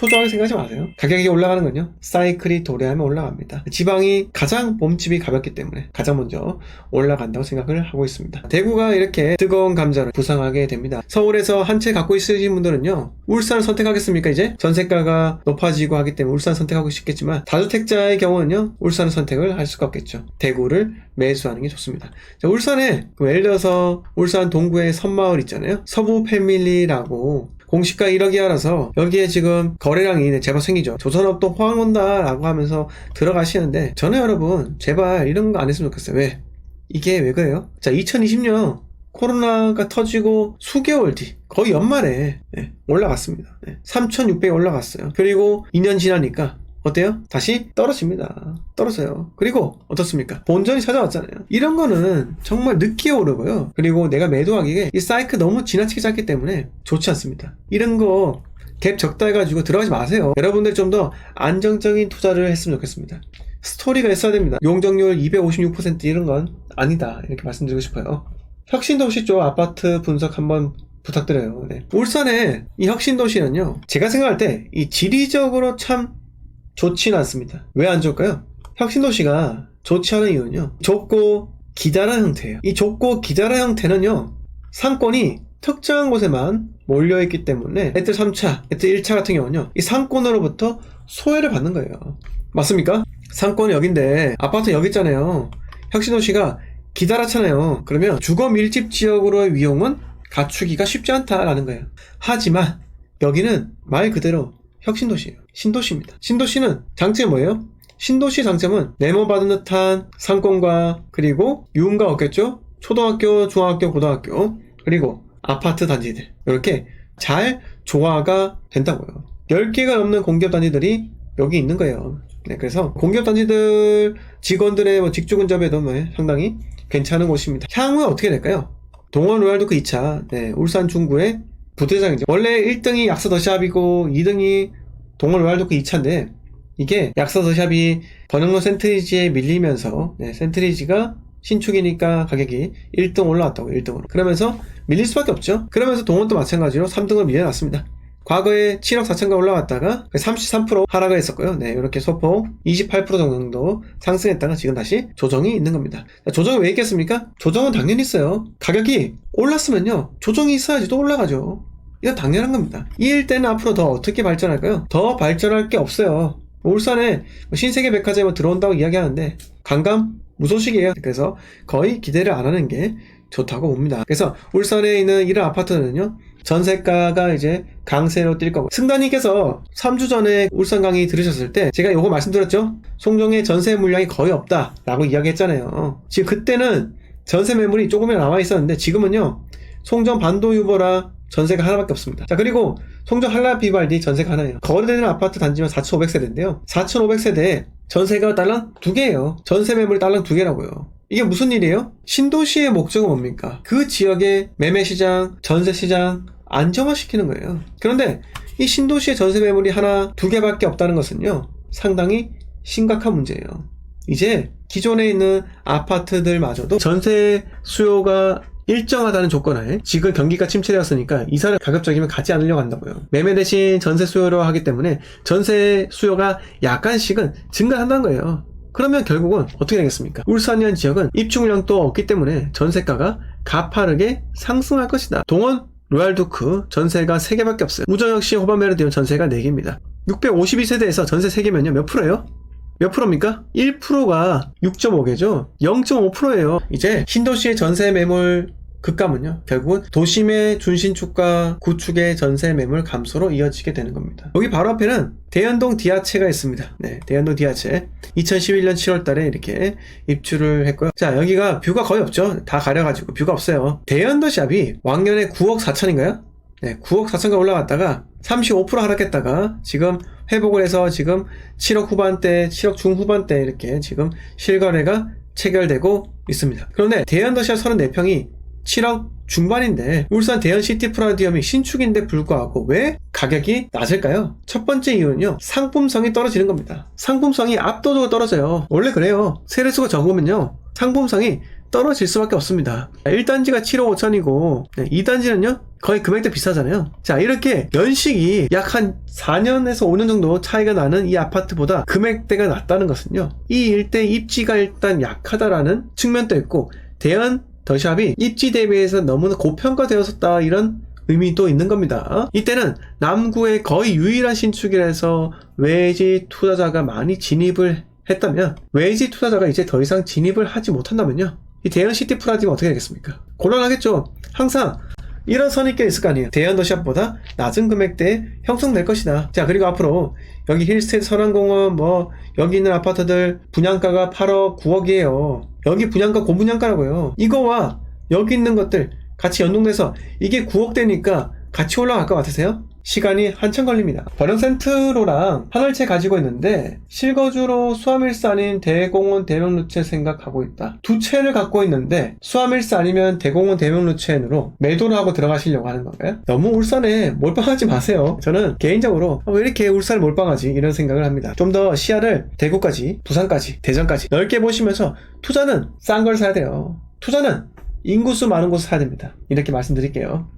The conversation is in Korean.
초조하게 생각하지 마세요. 가격이 올라가는 건요, 사이클이 도래하면 올라갑니다. 지방이 가장 몸집이 가볍기 때문에 가장 먼저 올라간다고 생각을 하고 있습니다. 대구가 이렇게 뜨거운 감자를 부상하게 됩니다. 서울에서 한 채 갖고 있으신 분들은요, 울산을 선택하겠습니까? 이제 전세가가 높아지고 하기 때문에 울산 선택하고 싶겠지만, 다주택자의 경우는요, 울산을 선택을 할 수가 없겠죠. 대구를 매수하는 게 좋습니다. 자, 울산에 예를 들어서 울산 동구에 섬마을 있잖아요. 서부 패밀리라고 공시가 1억 이하라서 여기에 지금 거래량이 제법 생기죠. 조선업도 호황 온다 라고 하면서 들어가시는데, 저는 여러분 제발 이런 거 안 했으면 좋겠어요. 왜? 이게 왜 그래요? 자, 2020년 코로나가 터지고 수개월 뒤, 거의 연말에 올라갔습니다. 3,600에 올라갔어요. 그리고 2년 지나니까 어때요? 다시 떨어집니다. 떨어져요. 그리고 어떻습니까? 본전이 찾아왔잖아요. 이런 거는 정말 늦게 오르고요. 그리고 내가 매도하기에 이 사이클 너무 지나치게 짧기 때문에 좋지 않습니다. 이런 거 갭 적다 해가지고 들어가지 마세요. 여러분들이 좀 더 안정적인 투자를 했으면 좋겠습니다. 스토리가 있어야 됩니다. 용적률 256% 이런 건 아니다, 이렇게 말씀드리고 싶어요. 혁신도시 쪽 아파트 분석 한번 부탁드려요. 울산의 이 혁신도시는요, 제가 생각할 때 이 지리적으로 참 좋지는 않습니다. 왜 안 좋을까요? 혁신도시가 좋지 않은 이유는요, 좁고 기다란 형태예요. 이 좁고 기다란 형태는요, 상권이 특정한 곳에만 몰려있기 때문에 에트 3차, 에트 1차 같은 경우는요, 이 상권으로부터 소외를 받는 거예요. 맞습니까? 상권은 여긴데 아파트 여기 있잖아요. 혁신도시가 기다랗잖아요. 그러면 주거 밀집 지역으로의 위용은 갖추기가 쉽지 않다라는 거예요. 하지만 여기는 말 그대로 혁신도시예요. 신도시입니다. 신도시는 장점이 뭐예요? 신도시 장점은 네모받은 듯한 상권과, 그리고 유흥가 없겠죠? 초등학교, 중학교, 고등학교, 그리고 아파트 단지들, 이렇게 잘 조화가 된다고요. 10개가 넘는 공기업 단지들이 여기 있는 거예요. 그래서 공기업 단지들 직원들의 직주 근접에도 상당히 괜찮은 곳입니다. 향후에 어떻게 될까요? 동원 로얄도크 2차, 울산 중구의 부대장이죠. 원래 1등이 약서 더샵이고 2등이 동원 로얄도크 2차인데, 이게 약서 더샵이 번영로 센트리지에 밀리면서 센트리지가 신축이니까 가격이 1등 올라왔다고, 1등으로. 그러면서 밀릴 수밖에 없죠. 그러면서 동원도 마찬가지로 3등을 밀려났습니다. 과거에 7억 4천가 올라갔다가 33% 하락을 했었고요. 이렇게 소폭 28% 정도 상승했다가 지금 다시 조정이 있는 겁니다. 조정이 왜 있겠습니까? 조정은 당연히 있어요. 가격이 올랐으면요, 조정이 있어야지 또 올라가죠. 이건 당연한 겁니다. 이 일대는 앞으로 더 어떻게 발전할까요? 더 발전할 게 없어요. 울산에 신세계 백화점에 들어온다고 이야기하는데 관광 무소식이에요. 그래서 거의 기대를 안 하는 게 좋다고 봅니다. 그래서 울산에 있는 이런 아파트는요, 전세가가 이제 강세로 뛸 거고, 승단님께서 3주 전에 울산 강의 들으셨을 때 제가 요거 말씀드렸죠? 송정의 전세 물량이 거의 없다 라고 이야기했잖아요. 지금 그때는 전세 매물이 조금이나 남아 있었는데, 지금은요, 송정 반도 유보라 전세가 하나밖에 없습니다. 자, 그리고 송정 한라 비발디 전세가 하나예요. 거래되는 아파트 단지만 4,500세대인데요 4,500세대에 전세가 딸랑 2개예요 전세 매물이 딸랑 2개라고요 이게 무슨 일이에요? 신도시의 목적은 뭡니까? 그 지역의 매매시장, 전세시장 안정화시키는 거예요. 그런데 이 신도시의 전세 매물이 하나, 2개밖에 없다는 것은요, 상당히 심각한 문제예요. 이제 기존에 있는 아파트들마저도 전세 수요가 일정하다는 조건하에, 지금 경기가 침체되었으니까 이사를 가급적이면 가지 않으려고 한다고요. 매매 대신 전세 수요로 하기 때문에 전세 수요가 약간씩은 증가한다는 거예요. 그러면 결국은 어떻게 되겠습니까? 울산이라는 지역은 입주물량도 없기 때문에 전세가가 가파르게 상승할 것이다. 동원 로얄도크 전세가 3개밖에 없어요. 우정 역시 호반메르디온 전세가 4개입니다. 652세대에서 전세 3개면요 몇 프로예요? 몇 프로입니까? 1%가 6.5개죠. 0.5%예요. 이제 신도시의 전세 매물 급감은요, 결국은 도심의 준신축과 구축의 전세 매물 감소로 이어지게 되는 겁니다. 여기 바로 앞에는 대연동 디아체가 있습니다. 대연동 디아체 2011년 7월 달에 이렇게 입주를 했고요. 자, 여기가 뷰가 거의 없죠. 다 가려가지고 뷰가 없어요. 대연도샵이 왕년에 9억 4천인가요? 9억 4천가 올라갔다가 35% 하락했다가 지금 회복을 해서 지금 7억 후반대, 7억 중후반대 이렇게 지금 실거래가 체결되고 있습니다. 그런데 대연도샵 34평이 7억 중반인데 울산 대연시티 프라디움이 신축인데 불구하고 왜 가격이 낮을까요? 첫 번째 이유는요, 상품성이 떨어지는 겁니다. 상품성이 압도적으로 떨어져요. 원래 그래요. 세대수가 적으면요, 상품성이 떨어질 수밖에 없습니다. 1단지가 7억 5천이고 2단지는요 거의 금액대 비슷하잖아요. 자, 이렇게 연식이 약 한 4년에서 5년 정도 차이가 나는 이 아파트보다 금액대가 낮다는 것은요, 이 일대 입지가 일단 약하다라는 측면도 있고, 대연 더샵이 입지 대비해서 너무나 고평가되었었다, 이런 의미도 있는 겁니다. 이때는 남구의 거의 유일한 신축이라서 외지 투자자가 많이 진입을 했다면, 외지 투자자가 이제 더 이상 진입을 하지 못한다면요, 이 대연 시티 프라지가 어떻게 되겠습니까? 곤란하겠죠. 항상 이런 선입견이 있을 거 아니에요. 대연 더샵보다 낮은 금액대에 형성될 것이다. 자, 그리고 앞으로 여기 힐스테이트 선한공원 여기 있는 아파트들 분양가가 8억 9억이에요 여기 분양가 고분양가라고요. 이거와 여기 있는 것들 같이 연동돼서 이게 9억대니까 같이 올라갈 것 같으세요? 시간이 한참 걸립니다. 번영센트로랑 하늘채 가지고 있는데 실거주로 수아밀스 아닌 대공원 대명루체 생각하고 있다. 두 채를 갖고 있는데 수아밀스 아니면 대공원 대명루체으로 매도를 하고 들어가시려고 하는 건가요? 너무 울산에 몰빵하지 마세요. 저는 개인적으로 왜 이렇게 울산을 몰빵하지, 이런 생각을 합니다. 좀 더 시야를 대구까지, 부산까지, 대전까지 넓게 보시면서 투자는 싼 걸 사야 돼요. 투자는 인구수 많은 곳을 사야 됩니다. 이렇게 말씀드릴게요.